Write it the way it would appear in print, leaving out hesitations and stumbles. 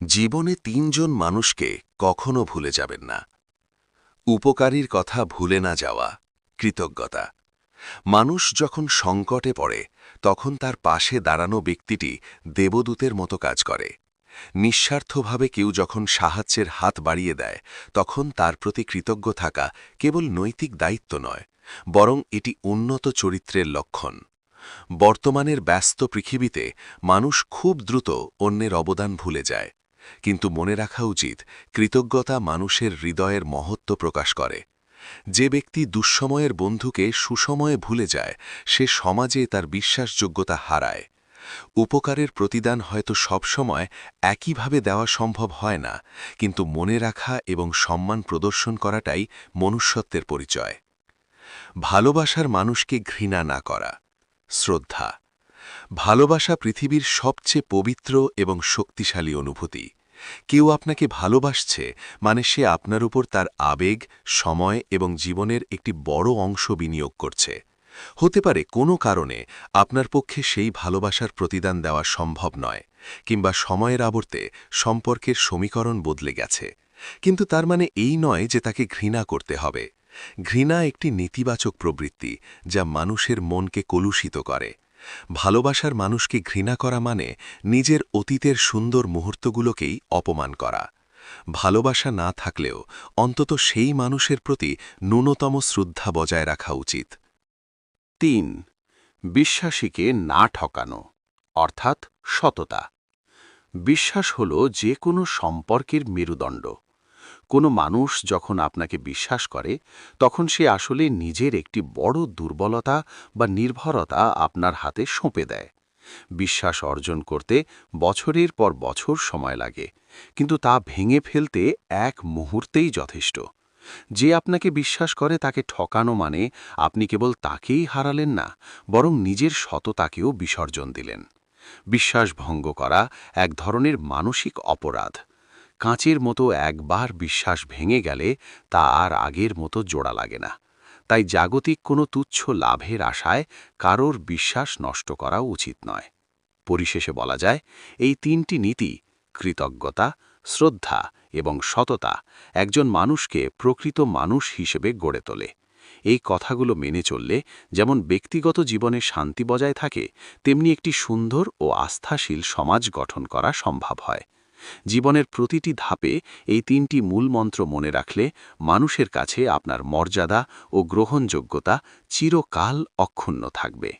জীবনে তিনজন মানুষকে কখনো ভুলে যাবেন না। উপকারীর কথা ভুলে না যাওয়া, কৃতজ্ঞতা। মানুষ যখন সংকটে পড়ে তখন তার পাশে দাঁড়ানো ব্যক্তিটি দেবদূতের মতো কাজ করে। নিঃস্বার্থভাবে কেউ যখন সাহায্যের হাত বাড়িয়ে দেয় তখন তার প্রতি কৃতজ্ঞ থাকা কেবল নৈতিক দায়িত্ব নয়, বরং এটি উন্নত চরিত্রের লক্ষণ। বর্তমানের ব্যস্ত পৃথিবীতে মানুষ খুব দ্রুত অন্যের অবদান ভুলে যায়, কিন্তু মনে রাখা উচিত কৃতজ্ঞতা মানুষের হৃদয়ের মহত্ব প্রকাশ করে। যে ব্যক্তি দুঃসময়ের বন্ধুকে সুসময়ে ভুলে যায় সে সমাজে তার বিশ্বাসযোগ্যতা হারায়। উপকারের প্রতিদান হয়তো সবসময় একইভাবে দেওয়া সম্ভব হয় না, কিন্তু মনে রাখা এবং সম্মান প্রদর্শন করাটাই মনুষ্যত্বের পরিচয়। ভালোবাসার মানুষকে ঘৃণা না করা, শ্রদ্ধা। ভালোবাসা পৃথিবীর সবচেয়ে পবিত্র এবং শক্তিশালী অনুভূতি। কেউ আপনাকে ভালোবাসছে মানে সে আপনার উপর তার আবেগ, সময় এবং জীবনের একটি বড় অংশ বিনিয়োগ করছে। হতে পারে কোনো কারণে আপনার পক্ষে সেই ভালোবাসার প্রতিদান দেওয়া সম্ভব নয়, কিংবা সময়ের আবর্তে সম্পর্কের সমীকরণ বদলে গেছে, কিন্তু তার মানে এই নয় যে তাকে ঘৃণা করতে হবে। ঘৃণা একটি নেতিবাচক প্রবৃত্তি যা মানুষের মনকে কলুষিত করে। ভালোবাসার মানুষকে ঘৃণা করা মানে নিজের অতীতের সুন্দর মুহূর্তগুলোকেই অপমান করা। ভালোবাসা না থাকলেও অন্তত সেই মানুষের প্রতি ন্যূনতম শ্রদ্ধা বজায় রাখা উচিত। ৩. বিশ্বাসীকে না ঠকানো, অর্থাৎ সততা। বিশ্বাস হল যে কোনো সম্পর্কের মেরুদণ্ড। কোনো মানুষ যখন আপনাকে বিশ্বাস করে তখন সে আসলে নিজের একটি বড় দুর্বলতা বা নির্ভরতা আপনার হাতে সঁপে দেয়। বিশ্বাস অর্জন করতে বছরের পর বছর সময় লাগে, কিন্তু তা ভেঙে ফেলতে এক মুহূর্তেই যথেষ্ট। যে আপনাকে বিশ্বাস করে তাকে ঠকানো মানে আপনি কেবল তাকেই হারালেন না, বরং নিজের সততাকেও বিসর্জন দিলেন। বিশ্বাস ভঙ্গ করা এক ধরনের মানসিক অপরাধ। কাঁচের মতো একবার বিশ্বাস ভেঙে গেলে তা আর আগের মতো জোড়া লাগে না। তাই জাগতিক কোনো তুচ্ছ লাভের আশায় কারোর বিশ্বাস নষ্ট করা উচিত নয়। পরিশেষে বলা যায়, এই তিনটি নীতি, কৃতজ্ঞতা, শ্রদ্ধা এবং সততা, একজন মানুষকে প্রকৃত মানুষ হিসেবে গড়ে তোলে। এই কথাগুলো মেনে চললে যেমন ব্যক্তিগত জীবনে শান্তি বজায় থাকে, তেমনি একটি সুন্দর ও আস্থাশীল সমাজ গঠন করা সম্ভব হয়। জীবনের প্রতিটি ধাপে এই তিনটি মূল মন্ত্র মনে রাখলে মানুষের কাছে আপনার মর্যাদা ও গ্রহণযোগ্যতা চিরকাল অক্ষুণ্ণ থাকবে।